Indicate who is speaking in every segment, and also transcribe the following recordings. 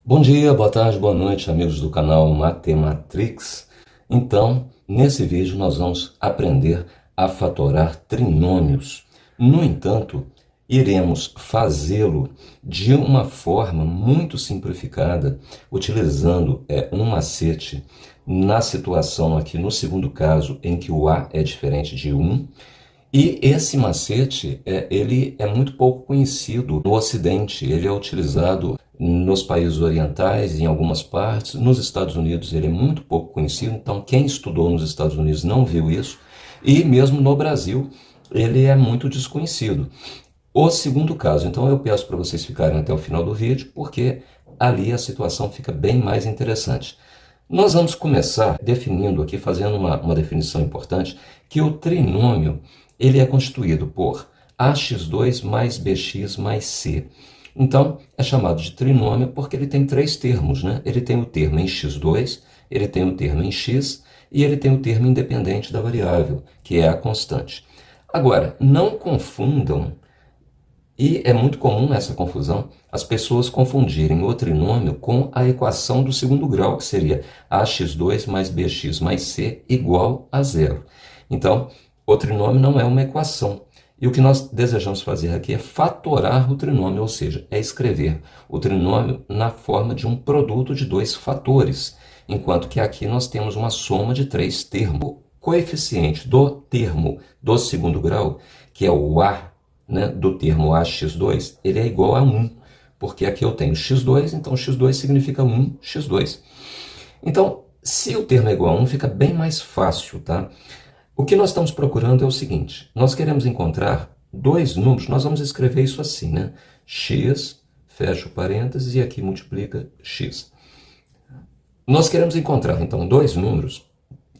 Speaker 1: Bom dia, boa tarde, boa noite, amigos do canal Matematrix. Então, nesse vídeo nós vamos aprender a fatorar trinômios. No entanto, iremos fazê-lo de uma forma muito simplificada, utilizando um macete na situação aqui no segundo caso, em que o A é diferente de 1. E esse macete, ele é muito pouco conhecido no Ocidente. Ele é utilizado nos países orientais, em algumas partes. Nos Estados Unidos ele é muito pouco conhecido, então quem estudou nos Estados Unidos não viu isso. E mesmo no Brasil ele é muito desconhecido. O segundo caso, então eu peço para vocês ficarem até o final do vídeo, porque ali a situação fica bem mais interessante. Nós vamos começar definindo aqui, fazendo uma definição importante, que o trinômio ele é constituído por ax2 mais bx mais c. Então, é chamado de trinômio porque ele tem três termos, né? Ele tem o termo em x2, ele tem o termo em x e ele tem o termo independente da variável, que é a constante. Agora, não confundam, e é muito comum essa confusão, as pessoas confundirem o trinômio com a equação do segundo grau, que seria ax2 mais bx mais c igual a zero. Então, o trinômio não é uma equação. E o que nós desejamos fazer aqui é fatorar o trinômio, ou seja, é escrever o trinômio na forma de um produto de dois fatores, enquanto que aqui nós temos uma soma de três termos. O coeficiente do termo do segundo grau, que é o A, né, do termo ax2, ele é igual a 1, porque aqui eu tenho x2, então x2 significa 1x2. Então, se o termo é igual a 1, fica bem mais fácil, tá? O que nós estamos procurando é o seguinte, nós queremos encontrar dois números, nós vamos escrever isso assim, né? X, fecha o parênteses e aqui multiplica x. Nós queremos encontrar, então, dois números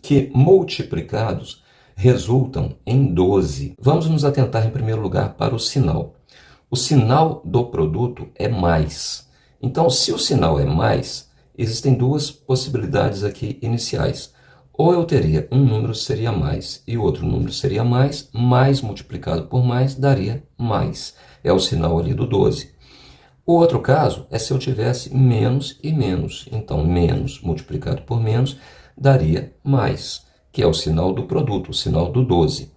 Speaker 1: que multiplicados resultam em 12. Vamos nos atentar, em primeiro lugar, para o sinal. O sinal do produto é mais. Então, se o sinal é mais, existem duas possibilidades aqui iniciais. Ou eu teria um número seria mais e o outro número seria mais multiplicado por mais daria mais. É o sinal ali do 12. O outro caso é se eu tivesse menos e menos. Então, menos multiplicado por menos daria mais, que é o sinal do produto, o sinal do 12.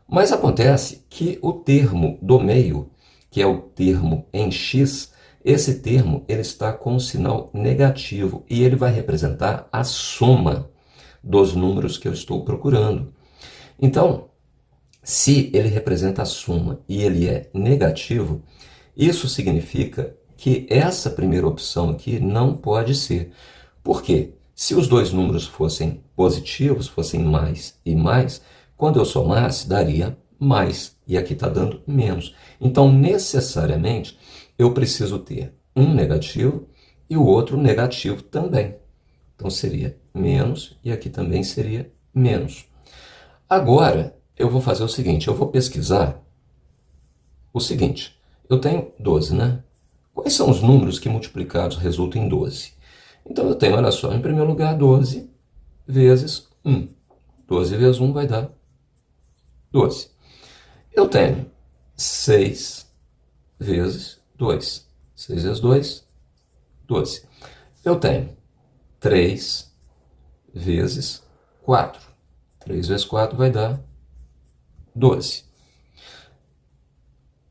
Speaker 1: Mas acontece que o termo do meio, que é o termo em x, esse termo ele está com o sinal negativo e ele vai representar a soma dos números que eu estou procurando. Então, se ele representa a soma e ele é negativo, isso significa que essa primeira opção aqui não pode ser. Por quê? Se os dois números fossem positivos, fossem mais e mais, quando eu somasse, daria mais. E aqui está dando menos. Então, necessariamente, eu preciso ter um negativo e o outro negativo também. Então, seria menos e aqui também seria menos. Agora, eu vou fazer o seguinte, eu vou pesquisar o seguinte. Eu tenho 12, né? Quais são os números que multiplicados resultam em 12? Então, eu tenho, olha só, em primeiro lugar, 12 vezes 1. 12 vezes 1 vai dar 12. Eu tenho 6 vezes 2. 6 vezes 2, 12. Eu tenho 3 vezes 4. 3 vezes 4 vai dar 12.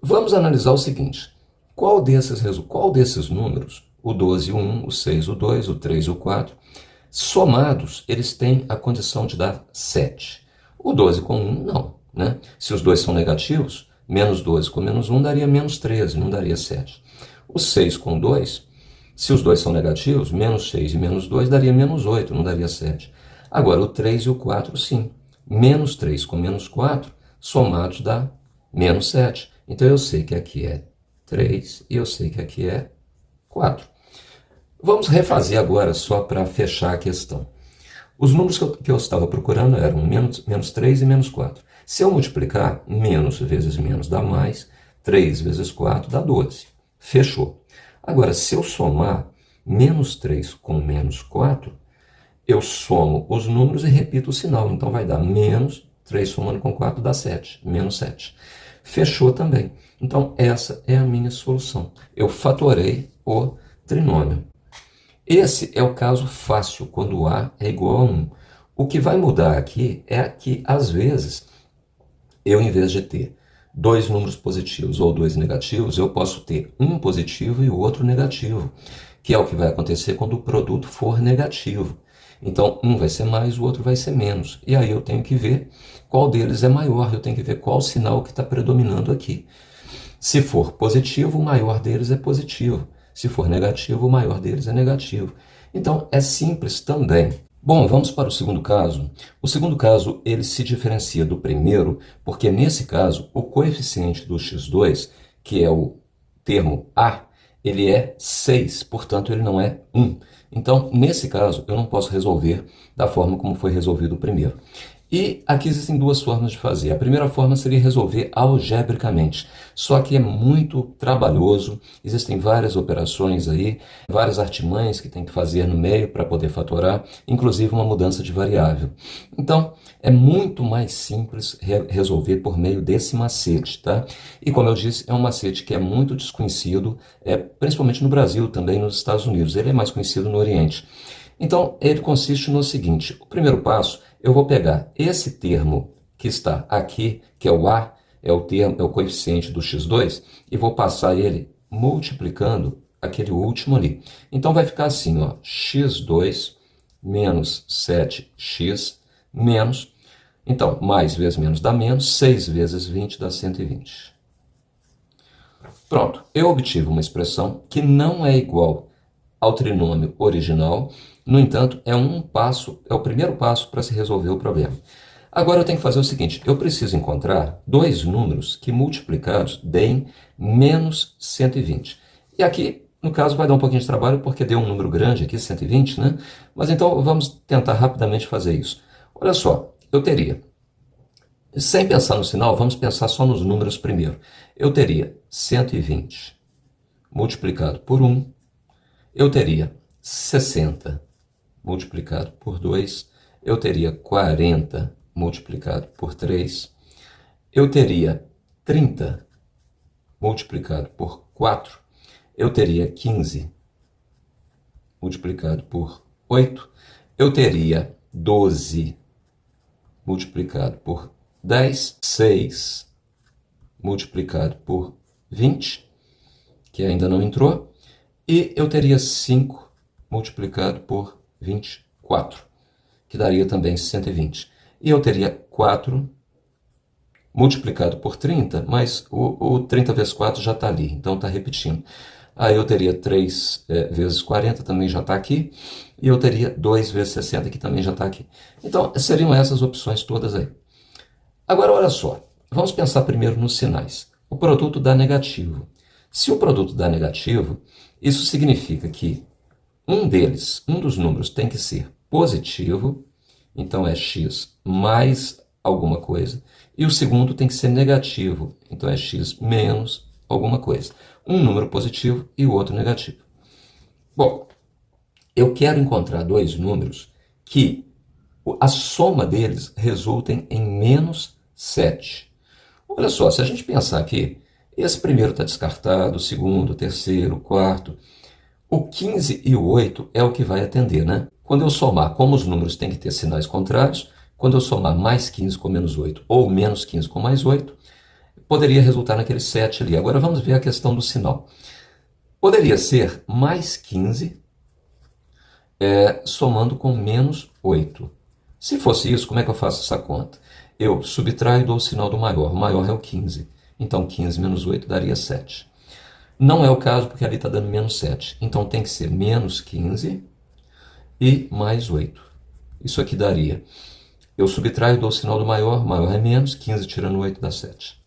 Speaker 1: Vamos analisar o seguinte. Qual desses números, o 12, o 1, o 6, o 2, o 3 e o 4, somados, eles têm a condição de dar 7. O 12 com 1, não, né? Se os dois são negativos, menos 12 com menos 1 daria menos 13, não daria 7. O 6 com 2, se os dois são negativos, menos 6 e menos 2 daria menos 8, não daria 7. Agora, o 3 e o 4, sim. Menos 3 com menos 4, somados dá menos 7. Então, eu sei que aqui é 3 e eu sei que aqui é 4. Vamos refazer agora só para fechar a questão. Os números que eu estava procurando eram menos 3 e menos 4. Se eu multiplicar, menos vezes menos dá mais, 3 vezes 4 dá 12. Fechou. Agora, se eu somar menos 3 com menos 4, eu somo os números e repito o sinal. Então, vai dar menos 3 somando com 4 dá 7, menos 7. Fechou também. Então, essa é a minha solução. Eu fatorei o trinômio. Esse é o caso fácil, quando A é igual a 1. O que vai mudar aqui é que, às vezes, eu, em vez de ter dois números positivos ou dois negativos, eu posso ter um positivo e o outro negativo, que é o que vai acontecer quando o produto for negativo. Então, um vai ser mais, o outro vai ser menos. E aí eu tenho que ver qual deles é maior, eu tenho que ver qual sinal que está predominando aqui. Se for positivo, o maior deles é positivo. Se for negativo, o maior deles é negativo. Então, é simples também. Bom, vamos para o segundo caso. O segundo caso, ele se diferencia do primeiro, porque nesse caso, o coeficiente do x2, que é o termo A, ele é 6, portanto, ele não é 1. Então, nesse caso, eu não posso resolver da forma como foi resolvido o primeiro. E aqui existem duas formas de fazer. A primeira forma seria resolver algebricamente, só que é muito trabalhoso, existem várias operações aí, várias artimanhas que tem que fazer no meio para poder fatorar, inclusive uma mudança de variável. Então, é muito mais simples resolver por meio desse macete, tá? E como eu disse, é um macete que é muito desconhecido, principalmente no Brasil, também nos Estados Unidos. Ele é mais conhecido no Oriente. Então, ele consiste no seguinte: o primeiro passo, eu vou pegar esse termo que está aqui, que é o A, é o coeficiente do x2, e vou passar ele multiplicando aquele último ali. Então, vai ficar assim, ó, x2 menos 7x menos, então, mais vezes menos dá menos, 6 vezes 20 dá 120. Pronto, eu obtive uma expressão que não é igual ao trinômio original, no entanto, é o primeiro passo para se resolver o problema. Agora eu tenho que fazer o seguinte: eu preciso encontrar dois números que multiplicados deem menos 120. E aqui, no caso, vai dar um pouquinho de trabalho porque deu um número grande aqui, 120, né? Mas então vamos tentar rapidamente fazer isso. Olha só, eu teria, sem pensar no sinal, vamos pensar só nos números primeiro. Eu teria 120 multiplicado por 1, eu teria 60 multiplicado por 2, eu teria 40 multiplicado por 3, eu teria 30 multiplicado por 4, eu teria 15 multiplicado por 8, eu teria 12 multiplicado por 10, 6 multiplicado por 20, que ainda não entrou, e eu teria 5 multiplicado por 24, que daria também 120. E eu teria 4 multiplicado por 30, mas o 30 vezes 4 já está ali, então está repetindo. Aí eu teria 3 vezes 40, também já está aqui, e eu teria 2 vezes 60, que também já está aqui. Então, seriam essas opções todas aí. Agora, olha só, vamos pensar primeiro nos sinais. O produto dá negativo. Se o produto dá negativo, isso significa que um dos números tem que ser positivo, então é x mais alguma coisa, e o segundo tem que ser negativo, então é x menos alguma coisa. Um número positivo e o outro negativo. Bom, eu quero encontrar dois números que a soma deles resultem em menos 7. Olha só, se a gente pensar aqui, esse primeiro está descartado, o segundo, o terceiro, o quarto. O 15 e o 8 é o que vai atender, né? Quando eu somar, como os números têm que ter sinais contrários, quando eu somar mais 15 com menos 8 ou menos 15 com mais 8, poderia resultar naquele 7 ali. Agora vamos ver a questão do sinal. Poderia ser mais 15 somando com menos 8. Se fosse isso, como é que eu faço essa conta? Eu subtraio e dou o sinal do maior. O maior é o 15. Então 15 menos 8 daria 7. Não é o caso porque ali está dando menos 7. Então tem que ser menos 15 e mais 8. Isso aqui daria. Eu subtraio e dou o sinal do maior. O maior é menos. 15 tirando 8 dá 7.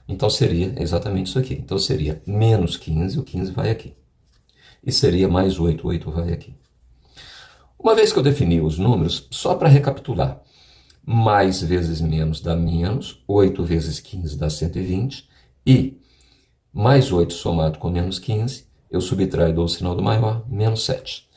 Speaker 1: Então seria exatamente isso aqui. Então seria menos 15, o 15 vai aqui. E seria mais 8, o 8 vai aqui. Uma vez que eu defini os números, só para recapitular. Mais vezes menos dá menos. 8 vezes 15 dá 120. E mais 8 somado com menos 15, eu subtraio e dou o sinal do maior, menos 7.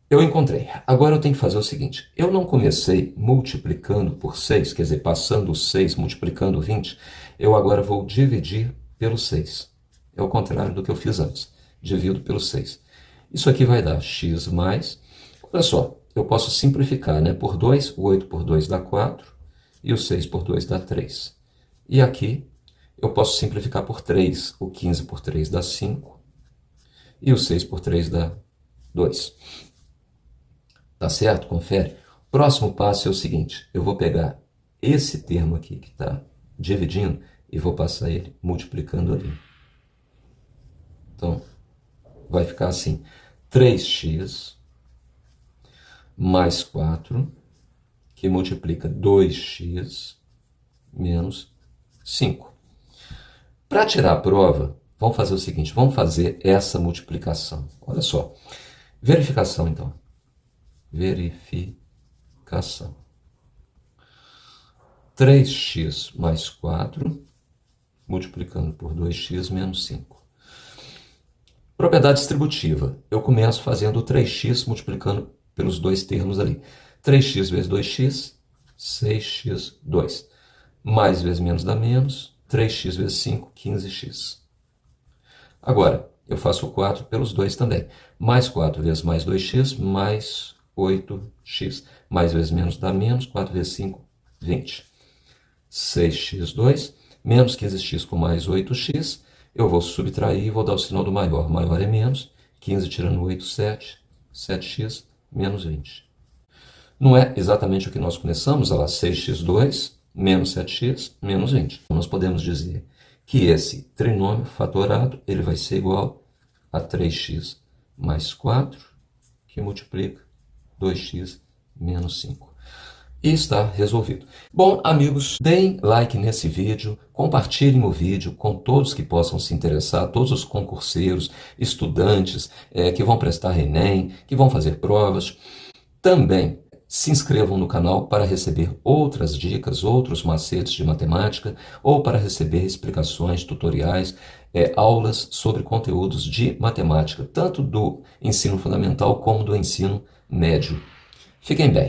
Speaker 1: Eu encontrei. Agora eu tenho que fazer o seguinte: eu não comecei multiplicando por 6, quer dizer, passando o 6, multiplicando o 20, eu agora vou dividir pelo 6. É o contrário do que eu fiz antes. Divido pelo 6. Isso aqui vai dar x mais... Olha só, eu posso simplificar, né? Por 2, o 8 por 2 dá 4 e o 6 por 2 dá 3. E aqui eu posso simplificar por 3, o 15 por 3 dá 5 e o 6 por 3 dá 2. Tá certo? Confere. O próximo passo é o seguinte, eu vou pegar esse termo aqui que está dividindo e vou passar ele multiplicando ali. Então, vai ficar assim, 3x mais 4, que multiplica 2x menos 5. Para tirar a prova, vamos fazer o seguinte, vamos fazer essa multiplicação. Olha só, verificação então. Verificação. 3x mais 4, multiplicando por 2x menos 5. Propriedade distributiva. Eu começo fazendo o 3x multiplicando pelos dois termos ali. 3x vezes 2x, 6x2. Mais vezes menos dá menos. 3x vezes 5, 15x. Agora, eu faço o 4 pelos dois também. Mais 4 vezes mais 2x, mais 8x. Mais vezes menos dá menos. 4 vezes 5, 20. 6x2, menos 15x com mais 8x. Eu vou subtrair e vou dar o sinal do maior. O maior é menos. 15 tirando 8, 7. 7x menos 20. Não é exatamente o que nós começamos, olha lá, 6x2 menos 7x menos 20. Nós podemos dizer que esse trinômio fatorado ele vai ser igual a 3x mais 4, que multiplica 2x menos 5. E está resolvido. Bom, amigos, deem like nesse vídeo, compartilhem o vídeo com todos que possam se interessar, todos os concurseiros, estudantes que vão prestar Enem, que vão fazer provas. Também se inscrevam no canal para receber outras dicas, outros macetes de matemática, ou para receber explicações, tutoriais, aulas sobre conteúdos de matemática, tanto do ensino fundamental como do ensino médio. Fiquem bem.